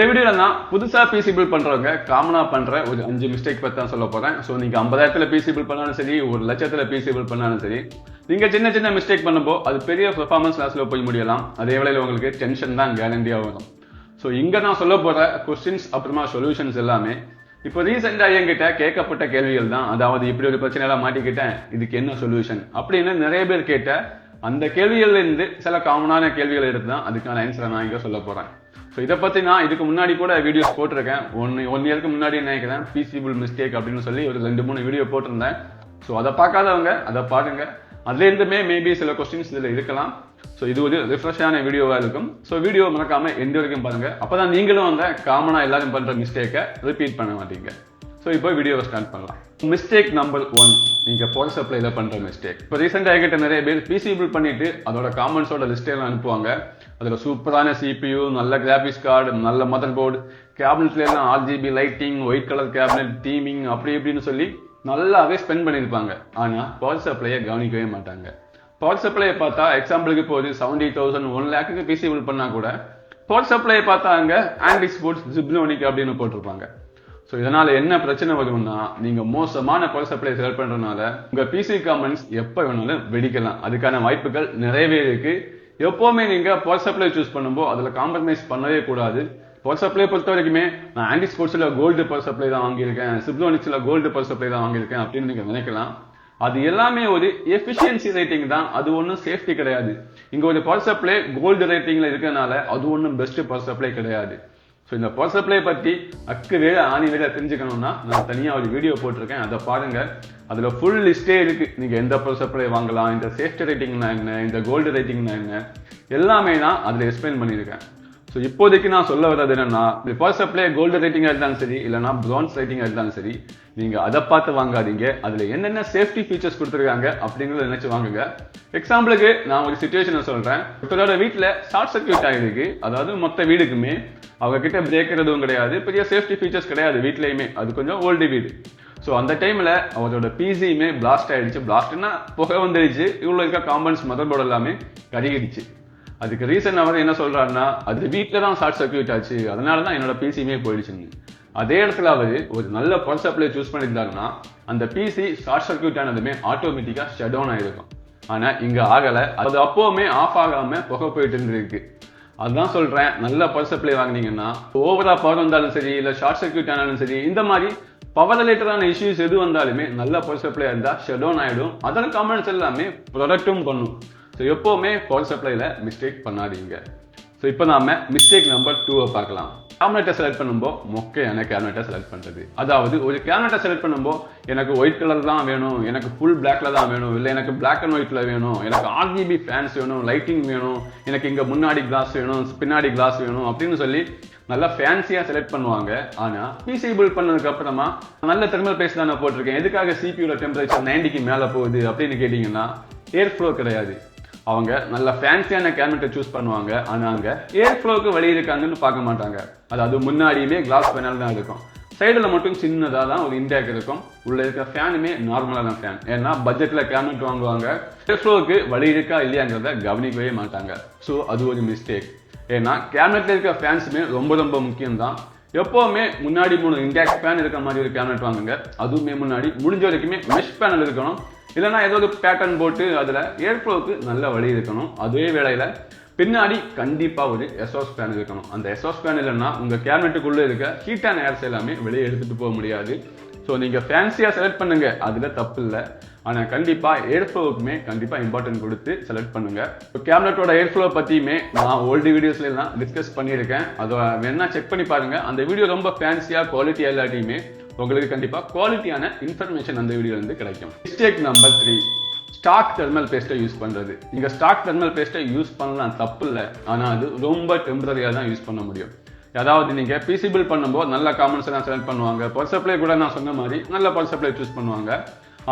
இந்த வீடியோல நான் புதுசா பிசி பில்ட் பண்றவங்க காமனா பண்ற ஒரு 5 மிஸ்டேக் பத்தி தான் சொல்ல போறேன். சோ நீங்க 50,000ல பிசி பில்ட் பண்ணாலும் சரி, 1,00,000ல பிசி பில்ட் பண்ணாலும் சரி, நீங்க சின்ன சின்ன மிஸ்டேக் பண்ணும்போ அது பெரிய பெர்ஃபார்மன்ஸ் லாஸ்ல போய் முடியலாம். அதே வேளையில உங்களுக்கு டென்ஷன் தான் கேரண்டியா வரும். சோ இங்க நான் சொல்ல போற கொஸ்டின்ஸ் அப்புறமா சொல்யூஷன்ஸ் எல்லாமே இப்போ ரீசெண்டா என்கிட்ட கேட்கப்பட்ட கேள்விகள் தான். அதாவது இப்படி ஒரு பிரச்சனையில மாட்டிக்கிட்டேன், இதுக்கு என்ன சொல்யூஷன் அப்படின்னு நிறைய பேர் கேட்ட அந்த கேள்விகள்ல இருந்து சில காமனான கேள்விகள் எடுத்து தான் அதுக்கான ஆன்சரை நான் இங்க சொல்ல போறேன். ஸோ இதை பத்தி நான் இதுக்கு முன்னாடி கூட வீடியோஸ் போட்டிருக்கேன். ஒன் இயருக்கு முன்னாடி நினைக்கிறேன் பீசிபிள் மிஸ்டேக் அப்படின்னு சொல்லி ஒரு 2-3 வீடியோ போட்டிருந்தேன். ஸோ அதை பார்க்காதவங்க அதை பாருங்க. அதுல இருந்துமே மேபி சில கொஸ்டின்ஸ் இதுல இருக்கலாம். ஸோ இது ஒரு ரிஃப்ரெஷ்ஷான வீடியோவா இருக்கும். ஸோ வீடியோ மறக்காம எந்த வரைக்கும் பாருங்க. அப்பதான் நீங்களும் வந்து காமனா எல்லாரும் பண்ற மிஸ்டேக்கை ரிப்பீட் பண்ண மாட்டீங்க. ஸோ இப்போ வீடியோவை ஸ்டார்ட் பண்ணலாம். மிஸ்டேக் நம்பர் 1, நீங்க பவர் சப்ளைல பண்ற மிஸ்டேக். இப்போ ரீசெண்டா என்கிட்ட நிறைய பேர் பிசி பில்ட் பண்ணிட்டு அதோட காமெண்ட்ஸோட லிஸ்ட் எல்லாம் அனுப்புவாங்க. அதுல சூப்பரான சிபியூ, நல்ல கிராபிக்ஸ் கார்டு, நல்ல மதர் போர்டு, கேபினெட்ல எல்லாம் RGB lighting, white colour cabinet, theming அப்படி இப்படின்னு சொல்லி நல்லாவே ஸ்பெண்ட் பண்ணியிருப்பாங்க. ஆனா பவர் சப்ளையை கவனிக்கவே மாட்டாங்க. பவர் சப்ளையை பார்த்தா எக்ஸாம்பிளுக்கு இப்போ ஒரு 70,000 1 லேக்குக்கு பிசி பில்ட் பண்ணா கூட பவர் சப்ளையை பார்த்தா அங்க ஆண்டி ஸ்போர்ட்ஸ் ஜிப்னோனிக் அப்படின்னு போட்டிருப்பாங்க. ஸோ இதனால என்ன பிரச்சனை வரும்னா, நீங்க மோசமான பவர் சப்ளை செலக்ட் பண்றதுனால உங்க பிசி காமெண்ட்ஸ் எப்ப வேணாலும் வெடிக்கலாம். அதுக்கான வாய்ப்புகள் நிறையவே இருக்கு. எப்பவுமே நீங்க பவர் சப்ளை சூஸ் பண்ணும்போது அதுல காம்ப்ரமைஸ் பண்ணவே கூடாது. பவர் சப்ளை பொறுத்த வரைக்குமே நான் ஆண்டி ஸ்போர்ட்ஸ்ல கோல்டு பவர் சப்ளை தான் வாங்கியிருக்கேன், சிப்ரோனிக்ஸ்ல கோல்டு பவர் சப்ளை தான் வாங்கியிருக்கேன் அப்படின்னு நீங்க நினைக்கலாம். அது எல்லாமே ஒரு எஃபிஷியன்சி ரேட்டிங் தான், அது ஒன்றும் சேஃப்டி கிடையாது. இங்க ஒரு பவர் சப்ளை கோல்டு ரேட்டிங்ல இருக்கிறதுனால அது ஒன்றும் பெஸ்ட் பவர் சப்ளை கிடையாது. ஸோ இந்த பவர் சப்ளை பற்றி அக்கு வேலை ஆணி வேலை தெரிஞ்சுக்கணும்னா நான் தனியாக ஒரு வீடியோ போட்டிருக்கேன், அதை பாருங்க. அதில் ஃபுல் லிஸ்டே இருக்கு. நீங்க எந்த பவர் சப்ளை வாங்கலாம், இந்த சேஃப்டி ரேட்டிங்னா என்ன, இந்த கோல்டு ரேட்டிங்னா என்ன, எல்லாமே நான் அதில் எக்ஸ்பிளைன் பண்ணியிருக்கேன். ஸோ இப்போதைக்கு நான் சொல்ல வர்றது என்னன்னா, இந்த பவர் சப்ளை கோல்டு ரேட்டிங்காக இருந்தாலும் சரி, இல்லைனா பிரான்ஸ் ரேட்டிங்காக இருந்தாலும் சரி, நீங்க அதை பார்த்து வாங்காதீங்க. அதுல என்னென்ன சேஃப்டி ஃபீச்சர்ஸ் கொடுத்துருக்காங்க அப்படிங்கறத நினைச்சு வாங்குங்க. எக்ஸாம்பிளுக்கு நான் ஒரு சிச்சுவேஷனை சொல்றேன். ஒருத்தரோட வீட்டுல ஷார்ட் சர்க்யூட் ஆகிருக்கு. அதாவது மொத்த வீடுக்குமே அவங்க கிட்ட பிரேக்கர் எதுவும் கிடையாது, பெரிய சேஃப்டி ஃபீச்சர்ஸ் கிடையாது வீட்லயுமே. அது கொஞ்சம் ஓல்டு வீடு. ஸோ அந்த டைம்ல அவரோட பிசியுமே பிளாஸ்ட் ஆயிடுச்சு. பிளாஸ்ட்னா புகை வந்துடுச்சு. இவ்வளவு இருக்க காம்பவுண்ட்ஸ் மதர் போர்டு எல்லாமே கருகிடுச்சு. அதுக்கு ரீசன் அவர் என்ன சொல்றாருன்னா, அது வீட்டில தான் ஷார்ட் சர்க்யூட் ஆச்சு, அதனாலதான் என்னோட பிசியுமே போயிடுச்சுங்க. அதே இடத்துல அவர் ஒரு நல்ல பவர் சப்ளை சூஸ் பண்ணியிருந்தாருன்னா அந்த பிசி ஷார்ட் சர்க்யூட் ஆனதுமே ஆட்டோமேட்டிக்கா ஷட் டவுன் ஆயிருக்கும். ஆனா இங்க ஆகல. அது அப்பவுமே ஆஃப் ஆகாம புகை போயிட்டு இருந்திருக்கு. அதுதான் சொல்றேன், நல்ல பவர் சப்ளை வாங்கினீங்கன்னா ஓவரா பவர் வந்தாலும் சரி, இல்ல ஷார்ட் சர்க்யூட் ஆனாலும் சரி, இந்த மாதிரி பவர் ரிலேட்டடான இஷ்யூஸ் எது வந்தாலுமே நல்ல பவர் சப்ளை இருந்தா ஷட் டவுன் ஆயிடும். அதன் கமெண்ட்ஸ் எல்லாமே ப்ரொடக்டும் பண்ணும். ஸோ எப்பவுமே பவர் சப்ளைல மிஸ்டேக் பண்ணாதீங்க. ஸோ இப்போ நாம மிஸ்டேக் நம்பர் 2 பார்க்கலாம். கேபினெட்டை செலக்ட் பண்ணும்போது மொக்கையான கேபினெட்டை செலக்ட் பண்றது. அதாவது ஒரு கேபினெட்டை செலக்ட் பண்ணும்போது எனக்கு ஒயிட் கலர் தான் வேணும், எனக்கு ஃபுல் பிளாக்ல தான் வேணும், இல்லை எனக்கு பிளாக் அண்ட் ஒயிட்ல வேணும், எனக்கு ஆர்ஜிபி ஃபேன்ஸ் வேணும், லைட்டிங் வேணும், எனக்கு இங்க முன்னாடி கிளாஸ் வேணும், பின்னாடி கிளாஸ் வேணும் அப்படின்னு சொல்லி நல்லா ஃபேன்சியா செலக்ட் பண்ணுவாங்க. ஆனா பிசி பில்ட் பண்ணதுக்கு அப்புறமா நல்ல தெர்மல் பேஸ் தானே போட்டிருக்கேன், எதுக்காக சிபியூல டெம்பரேச்சர் 90க்கு மேல போகுது அப்படின்னு கேட்டீங்கன்னா ஏர் ஃப்ளோ கிடையாது. அவங்க நல்ல ஃபேன்சியான கேபினெட்டை சூஸ் பண்ணுவாங்க. ஆனா அங்க ஏர் ஃப்ளோக்கு வழி இருக்காங்கன்னு பார்க்க மாட்டாங்க. அதாவது முன்னாடியுமே கிளாஸ் பேனல் தான் இருக்கும், சைடுல மட்டும் சின்னதா தான் ஒரு இன்டேக் இருக்கும். உள்ள இருக்க ஃபேனுமே நார்மலான ஃபேன். ஏன்னா பட்ஜெட்ல கேபினெட் வாங்குவாங்க, ஏர் ஃப்ளோக்கு வழி இருக்கா இல்லையாங்கிறத கவனிக்கவே மாட்டாங்க. ஸோ அது ஒரு மிஸ்டேக். ஏன்னா கேபினெட்ல இருக்க ஃபேன்ஸுமே ரொம்ப ரொம்ப முக்கியம் தான். எப்பவுமே முன்னாடி 3 இன்டேக் ஃபேன் இருக்க மாதிரி ஒரு கேபினெட் வாங்குங்க. அதுவுமே முன்னாடி முடிஞ்ச வரைக்குமே மெஷ் பேனல் இருக்கணும், இல்லைன்னா ஏதாவது பேட்டர்ன் போட்டு அதுல ஏர் ஃப்ளோக்கு நல்ல வழி இருக்கணும். அதே வேளையில பின்னாடி கண்டிப்பா ஒரு எஸ்ஆஸ் ஃபேன் இருக்கணும். அந்த எஸ்ஆஸ் ஃபேன் இல்லைன்னா உங்க கேபினெட்டுக்குள்ள இருக்க ஹீட்டான ஏர்ஸ் எல்லாமே வெளியே எடுத்துட்டு போக முடியாது. ஸோ நீங்க ஃபேன்சியா செலக்ட் பண்ணுங்க, அதுல தப்பு இல்லை. ஆனா கண்டிப்பா ஏர் ஃப்ளோவுக்குமே கண்டிப்பா இம்பார்ட்டன்ட் கொடுத்து செலக்ட் பண்ணுங்க. கேபினெட்டோட ஏர் ஃப்ளோ பத்தியுமே நான் ஓல்டு வீடியோஸ்ல எல்லாம் டிஸ்கஸ் பண்ணியிருக்கேன். அதை வேணா செக் பண்ணி பாருங்க. அந்த வீடியோ ரொம்ப ஃபேன்சியா குவாலிட்டியா இல்லாட்டியுமே உங்களுக்கு கண்டிப்பா குவாலிட்டியான இன்ஃபர்மேஷன் அந்த வீடியோ இருந்து கிடைக்கும். மிஸ்டேக் நம்பர் 3, ஸ்டாக் தெர்மல் பேஸ்ட்டை யூஸ் பண்றது. நீங்க ஸ்டாக் தெர்மல் பேஸ்ட்டை யூஸ் பண்ணலாம், தப்பு இல்லை. ஆனா அது ரொம்ப டெம்பரரியா தான் யூஸ் பண்ண முடியும். அதாவது நீங்க பிசி பில்ட் பண்ணும்போது நல்ல காமெண்ட்ஸ் எல்லாம் செலக்ட் பண்ணுவாங்க. பவர் சப்ளை கூட நான் சொன்ன மாதிரி நல்ல பவர் சப்ளை சூஸ் பண்ணுவாங்க.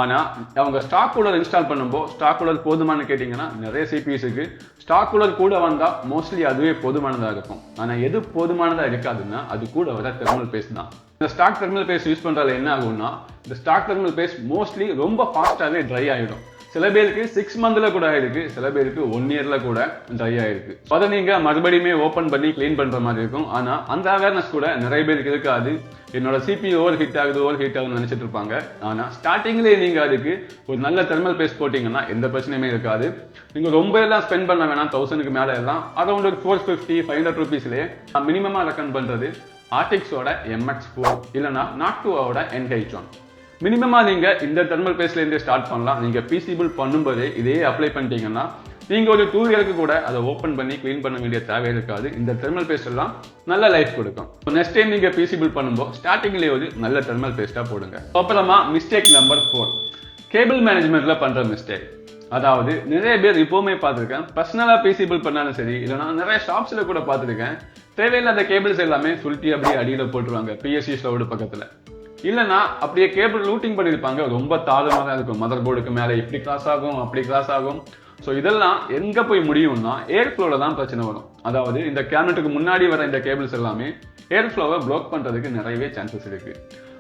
ஆனா அவங்க ஸ்டாக் கூலர் இன்ஸ்டால் பண்ணும்போது ஸ்டாக் கூலர் போதுமானு கேட்டீங்கன்னா நிறைய சிபிஎஸ்க்கு ஸ்டாக் கூலர் கூட வந்தா மோஸ்ட்லி அதுவே போதுமானதா இருக்கும். ஆனா எது போதுமானதா இருக்காதுன்னா அது கூட வர தெர்மல் பேஸ்ட் தான். இந்த ஸ்டாக் தெர்மல் பேஸ்ட் யூஸ் பண்றதுல என்ன ஆகும்னா, இந்த ஸ்டாக் தெர்மல் பேஸ்ட் மோஸ்ட்லி ரொம்ப ஃபாஸ்டாவே ட்ரை ஆயிடும். சில பேருக்கு 6 மந்த்ல கூட ஆயிருக்கு, சில பேருக்கு 1 இயர்ல கூட ட்ரை ஆயிருக்கு. அதை நீங்க மறுபடியுமே ஓபன் பண்ணி கிளீன் பண்ற மாதிரி இருக்கும். ஆனா அந்த அவேர்னஸ் கூட நிறைய பேருக்கு இருக்காது. என்னோட சிபி ஓவர் ஹீட் ஆகுதுன்னு நினைச்சிட்டு இருப்பாங்க. ஆனா ஸ்டார்டிங்லேயே நீங்க அதுக்கு ஒரு நல்ல தெர்மல் பேஸ்ட் போட்டீங்கன்னா எந்த பிரச்சனையுமே இருக்காது. நீங்க ரொம்ப எல்லாம் ஸ்பெண்ட் பண்ண வேணாம், 1000க்கு மேல எல்லாம் அரௌண்ட் ஒரு 450-500 ருபீஸ்லயே மினிமமா ரெக்கமெண்ட் பண்றது ஆர்டிக்ஸோட MX4 இல்லைன்னா நாக்டுவோட NH1. மினிமமா நீங்க இந்த தெர்மல் பேஸ்ட்ல இருந்து ஸ்டார்ட் பண்ணலாம். நீங்க பீசிபிள் பண்ணும்போதே இதே அப்ளை பண்ணிட்டீங்கன்னா நீங்க ஒரு 2 இயருக்கு கூட அதை ஓபன் பண்ணி கிளீன் பண்ண வேண்டிய தேவை இருக்காது. இந்த தெர்மல் பேஸ்ட் எல்லாம் நல்ல லைஃப் கொடுக்கும். நெக்ஸ்ட் டைம் நீங்க பீசிபிள் பண்ணும்போது ஸ்டார்டிங்லேயே ஒரு நல்ல தெர்மல் பேஸ்டா போடுங்க. அப்புறமா மிஸ்டேக் நம்பர் 4, கேபிள் மேனேஜ்மெண்ட்ல பண்ற மிஸ்டேக். அதாவது நிறைய பேர் இப்பவுமே பார்த்துருக்கேன், பர்சனலா பீசிபிள் பண்ணாலும் சரி இல்லைன்னா நிறைய ஷாப்ஸ்ல கூட பார்த்துருக்கேன், தேவையில்லாத கேபிள்ஸ் எல்லாமே சுருட்டி அப்படியே அடியில போட்டுருவாங்க பிஎஸ்சி ஸ்லோடு பக்கத்துல. இல்லைன்னா அப்படியே கேபிள் ரூட்டிங் பண்ணியிருப்பாங்க, ரொம்ப தாழ்வாக இருக்கும். மதர் போர்டுக்கு மேலே இப்படி கிராஸ் ஆகும், அப்படி கிராஸ் ஆகும். ஸோ இதெல்லாம் எங்க போய் முடியும்னா ஏர் ஃப்ளோல தான் பிரச்சனை வரும். அதாவது இந்த கேபினட்டுக்கு முன்னாடி வர இந்த கேபிள்ஸ் எல்லாமே ஏர் ஃப்ளோவை ப்ளோக் பண்றதுக்கு நிறையவே சான்சஸ் இருக்கு.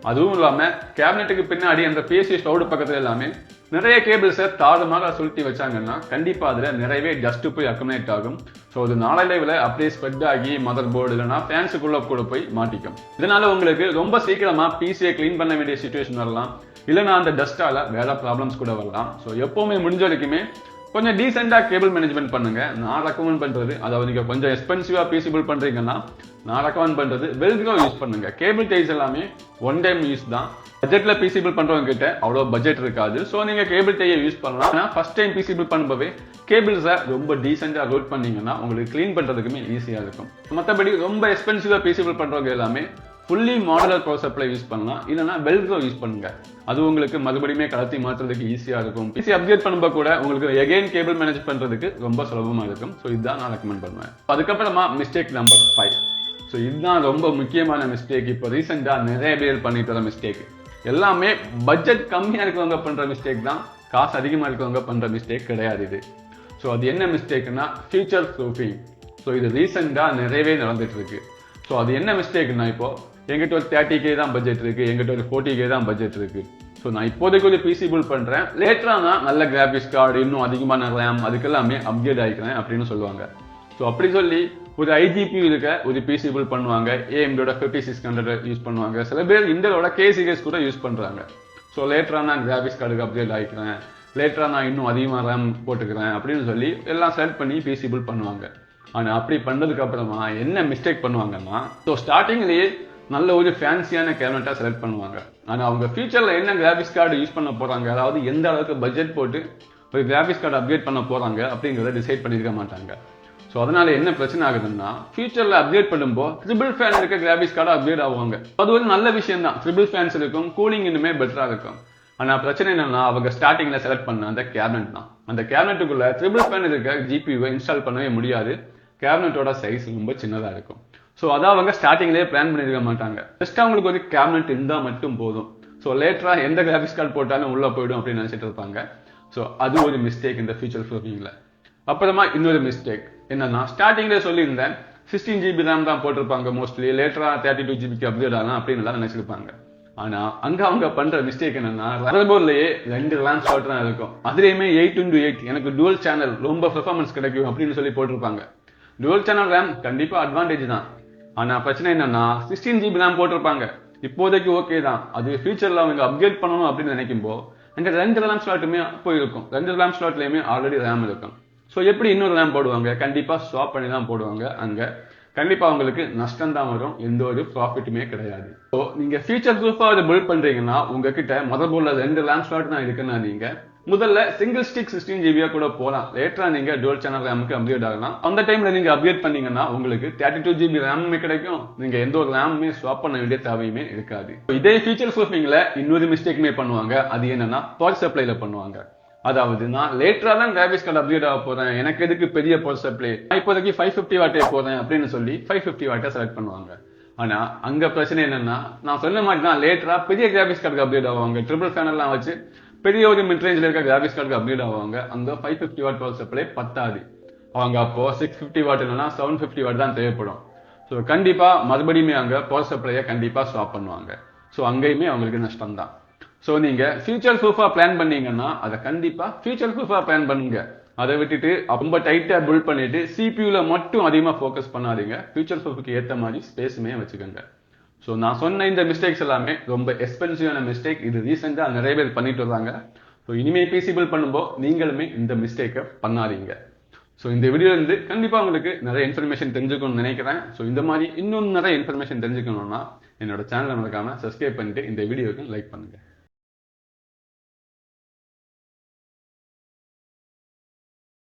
அதுவும் இல்லாம கேபினட்டுக்கு பின்னாடி அந்த பிஎஸ்சி ஸ்லோடு பக்கத்துல எல்லாமே நிறைய கேபிள்ஸை தாழ்மாக சுருட்டி வச்சாங்கன்னா கண்டிப்பா அதுல நிறையவே டஸ்ட் போய் அக்குமுலேட் ஆகும். ஸோ அது நாளடைவில் அப்படியே ஸ்ப்ரெட் ஆகி மதர் போர்டு இல்லைன்னா ஃபேன்ஸுக்குள்ள கூட போய் மாட்டிக்கும். இதனால உங்களுக்கு ரொம்ப சீக்கிரமா பிசியை கிளீன் பண்ண வேண்டிய சுச்சுவேஷன் வரலாம், இல்லைன்னா அந்த டஸ்டால வேற ப்ராப்ளம்ஸ் கூட வரலாம். ஸோ எப்பவுமே முடிஞ்ச வரைக்குமே கொஞ்சம் டீசெண்டா கேபிள் மேனேஜ்மெண்ட் பண்ணுங்க. நான் ரெக்கமெண்ட் பண்றது, அதாவது நீங்க கொஞ்சம் எக்ஸ்பென்சிவா பீசிபிள் பண்றீங்கன்னா நான் ரெக்கமெண்ட் பண்றது வெல்க்ரோ யூஸ் பண்ணுங்க. கேபிள் டைஸ் எல்லாமே ஒன் டைம் யூஸ் தான். பட்ஜெட்ல பீசிபிள் பண்றவங்க கிட்ட அவ்வளோ பட்ஜெட் இருக்காது. ஸோ நீங்க கேபிள் டையை யூஸ் பண்ணலாம். ஆனால் ஃபர்ஸ்ட் டைம் பீசிபிள் பண்ணும்போது கேபிள்ஸை ரொம்ப டீசெண்டா ரூட் பண்ணீங்கன்னா உங்களுக்கு கிளீன் பண்றதுக்குமே ஈஸியா இருக்கும். மற்றபடி ரொம்ப எக்ஸ்பென்சிவா பீசிபிள் பண்றவங்க எல்லாமே fully modular power supply use பண்ணலாம், இல்லைனா வெல்க்ரோ யூஸ் பண்ணுங்க. அது உங்களுக்கு மறுபடியுமே கலத்தி மாற்றுறதுக்கு ஈஸியா இருக்கும். பிசி அப்டேட் பண்ணும்போது கூட உங்களுக்கு எகைன் கேபிள் மேனேஜ் பண்றதுக்கு ரொம்ப சுலபமா இருக்கும். ஸோ இதுதான் நான் ரெக்கமெண்ட் பண்ணுவேன். அதுக்கப்புறமா மிஸ்டேக் நம்பர் 5. ஸோ இதுதான் ரொம்ப முக்கியமான மிஸ்டேக். இப்போ ரீசெண்டா நிறைய பேர் பண்ணிட்டு வர மிஸ்டேக் எல்லாமே பட்ஜெட் கம்மியா இருக்கவங்க பண்ற மிஸ்டேக் தான், காசு அதிகமா இருக்கவங்க பண்ற மிஸ்டேக் கிடையாது இது. ஸோ அது என்ன மிஸ்டேக்னா ஃபியூச்சர் ப்ரூஃபிங். ஸோ இது ரீசெண்டா நிறையவே நடந்துட்டு இருக்கு. ஸோ அது என்ன மிஸ்டேக்னா, இப்போ எங்கிட்ட ஒரு 30K தான் பட்ஜெட் இருக்கு, எங்கிட்ட ஒரு 40K தான் பட்ஜெட் இருக்கு. ஸோ நான் இப்போதைக்கு ஒரு பீசிபிள் பண்றேன், லேட்டரா நான் நல்ல கிராபிக்ஸ் கார்டு இன்னும் அதிகமான ரேம் அதுக்கெல்லாமே அப்கிரேட் ஆகிக்கிறேன் அப்படின்னு சொல்லுவாங்க. ஸோ அப்படி சொல்லி ஒரு IGPU இருக்க ஒரு பீசிபிள் பண்ணுவாங்க, AMDோட 5600 யூஸ் பண்ணுவாங்க, சில பேர் இன்டலோட K சீரிஸ் கூட யூஸ் பண்றாங்க. ஸோ லேட்டரா நான் கிராபிக்ஸ் கார்டுக்கு அப்கிரேட் ஆகிக்கிறேன், லேட்டரா நான் இன்னும் அதிகமாக ரேம் போட்டுக்கிறேன் அப்படின்னு சொல்லி எல்லாம் செலக்ட் பண்ணி பீசிபிள் பண்ணுவாங்க. ஆனா அப்படி பண்ணதுக்கு அப்புறமா என்ன மிஸ்டேக் பண்ணுவாங்கன்னா, ஸோ ஸ்டார்டிங்லேயே நல்ல ஒரு ஃபேன்சியான கேபினட்டா செலக்ட் பண்ணுவாங்க. ஆனா அவங்க ஃபியூச்சர்ல என்ன கிராபிக்ஸ் கார்டு யூஸ் பண்ண போறாங்க, அதாவது எந்த அளவுக்கு பட்ஜெட் போட்டு ஒரு கிராபிக்ஸ் கார்டு அப்கிரேட் பண்ண போறாங்க அப்படிங்கிறத டிசைட் பண்ணிருக்க மாட்டாங்க. ஸோ அதனால என்ன பிரச்சனை ஆகுதுன்னா, ஃபியூச்சர்ல அப்கிரேட் பண்ணும்போது ட்ரிபிள் ஃபேன் இருக்க கிராபிக்ஸ் கார்டு அப்கிரேட் ஆகுவாங்க. அது ஒரு நல்ல விஷயம் தான், ட்ரிபிள் ஃபேன்ஸ் இருக்கும், கூலிங் இன்னுமே பெட்டரா இருக்கும். ஆனா பிரச்சனை என்னன்னா, அவங்க ஸ்டார்டிங்ல செலக்ட் பண்ண அந்த கேபினட் தான். அந்த கேபினட்டுக்குள்ள ட்ரிபிள் ஃபேன் இருக்க GPU இன்ஸ்டால் பண்ணவே முடியாது. கேபினட்டோட சைஸ் ரொம்ப சின்னதா இருக்கும். ஸோ அதை அவங்க ஸ்டார்டிங்லேயே பிளான் பண்ணிருக்க மாட்டாங்க. ஜஸ்ட் அவங்களுக்கு ஒரு கேபினட் இருந்தால் மட்டும் போதும். ஸோ லேட்டரா எந்த கிராபிக்ஸ் கார்டு போட்டாலும் உள்ள போயிடும் அப்படின்னு நினைச்சிட்டு இருப்பாங்க. ஸோ அது ஒரு மிஸ்டேக் இந்த ஃபியூச்சர் ப்ரூஃபிங்ல. அப்புறமா இன்னொரு மிஸ்டேக் என்னன்னா, ஸ்டார்டிங்லேயே சொல்லியிருந்தேன் 16 GB ரேம் தான் போட்டிருப்பாங்க மோஸ்ட்லி, லேட்டரா 32 GB அப்கிரேட் ஆகலாம் அப்படின்னு எல்லாம் நினைச்சிருப்பாங்க. ஆனா அங்க அவங்க பண்ற மிஸ்டேக் என்னன்னா, மதர்போர்ட்லயே 2 ரேம் ஸ்லாட் தான் இருக்கும், அதுலயுமே 8x8 எனக்கு டுவல் சேனல் ரொம்ப பெர்ஃபார்மன்ஸ் கிடைக்கும் அப்படின்னு சொல்லி போட்டிருப்பாங்க. டுவல் சேனல் ரேம் கண்டிப்பா அட்வான்டேஜ் தான். ஆனா பிரச்சனை என்னன்னா, 16 GB ரேம் போட்டிருப்பாங்க, இப்போதைக்கு ஓகே தான். அது ஃபியூச்சர்ல அவங்க அப்கிரேட் பண்ணணும் அப்படின்னு நினைக்கும்போ அங்க 2 ரேம் ஸ்லாட்டுமே போயிருக்கும், 2 ரேம் ஸ்லாட்லயுமே ஆல்ரெடி ரேம் இருக்கும். ஸோ எப்படி இன்னொரு ரேம் போடுவாங்க, கண்டிப்பா ஸ்வாப் பண்ணி தான் போடுவாங்க. அங்க கண்டிப்பா உங்களுக்கு நஷ்டம் தான் வரும், எந்த ஒரு ப்ராஃபிட்டுமே கிடையாது. ஸோ நீங்க ஃபியூச்சர் ப்ரூஃபா அதை பில்ட் பண்றீங்கன்னா உங்ககிட்ட மதர்போர்ட்ல 2 ரேம் ஸ்லாட் தான் இருக்குன்னா நீங்க முதல்ல சிங்கிள் ஸ்டிக் 16 GB கூட போலாம். லேட்டரா நீங்க டுவல் சேனல் ரேமுக்கு அப்கிரேட் ஆகலாம். அந்த டைம்ல நீங்க அப்கிரேட் பண்ணீங்கன்னா உங்களுக்கு 32 GB ரேமுமே கிடைக்கும், நீங்க எந்த ஒரு ரேமுமே ஸ்வாப் பண்ண வேண்டிய தேவையுமே இருக்காது. இதே ஃபியூச்சர் ப்ரூஃபிங்ல இன்னொரு மிஸ்டேக்குமே பண்ணுவாங்க. அது என்னன்னா பவர் சப்ளைல பண்ணுவாங்க. அதாவது நான் லேட்டரா தான் கிராபிக்ஸ் கார்டு அப்கிரேட் ஆக போறேன், எனக்கு எதுக்கு பெரிய பவர் சப்ளை, இப்போதைக்கு 550 வாட்டே போறேன் அப்படின்னு சொல்லி 550 வாட்டை செலக்ட் பண்ணுவாங்க. ஆனா அங்க பிரச்சனை என்னன்னா, நான் சொன்ன மாதிரி தான் லேட்டரா பெரிய கிராபிக்ஸ் கார்டுக்கு அப்கிரேட் ஆவாங்க, ட்ரிபிள் ஃபேன் எல்லாம் வச்சு பெரிய ஒரு மிட் ரேஞ்சில் இருக்க கிராபிக்ஸ் கார்டுக்கு அப்கிரேட் ஆவாங்க. அந்த 550 வாட் பவர் சப்ளை பத்தாது, அவங்க அப்போ 650 வாட் இல்லைன்னா 750 வாட் தான் தேவைப்படும். ஸோ கண்டிப்பா மறுபடியுமே அங்க பவர் சப்ளையை கண்டிப்பா ஸ்வாப் பண்ணுவாங்க. ஸோ அங்கேயுமே அவங்களுக்கு நஷ்டம் தான். ஸோ நீங்க ஃபியூச்சர் ப்ரூஃபா பிளான் பண்ணீங்கன்னா அதை கண்டிப்பா ஃபியூச்சர் ப்ரூஃபா பிளான் பண்ணுங்க. அதை விட்டுட்டு ரொம்ப டைட்டா பில்ட் பண்ணிட்டு சிபியூல மட்டும் அதிகமா ஃபோக்கஸ் பண்ணாதீங்க. ஃபியூச்சர் ப்ரூஃபுக்கு ஏத்த மாதிரி ஸ்பேஸுமே வச்சுக்கோங்க. ஸோ நான் சொன்ன இந்த மிஸ்டேக்ஸ் எல்லாமே ரொம்ப எக்ஸ்பென்சிவான மிஸ்டேக். இது ரீசெண்டா நிறைய பேர் பண்ணிட்டு வராங்க. ஸோ இனிமே பிசி பில்ட் பண்ணும்போது நீங்களுமே இந்த மிஸ்டேக்கை பண்ணாதீங்க. ஸோ இந்த வீடியோ இருந்து கண்டிப்பா உங்களுக்கு நிறைய இன்ஃபர்மேஷன் தெரிஞ்சுக்கணும்னு நினைக்கிறேன். ஸோ இந்த மாதிரி இன்னும் நிறைய இன்ஃபர்மேஷன் தெரிஞ்சுக்கணும்னா என்னோட சேனலை மறக்காம சப்ஸ்கிரைப் பண்ணிட்டு இந்த வீடியோக்கு லைக் பண்ணுங்க.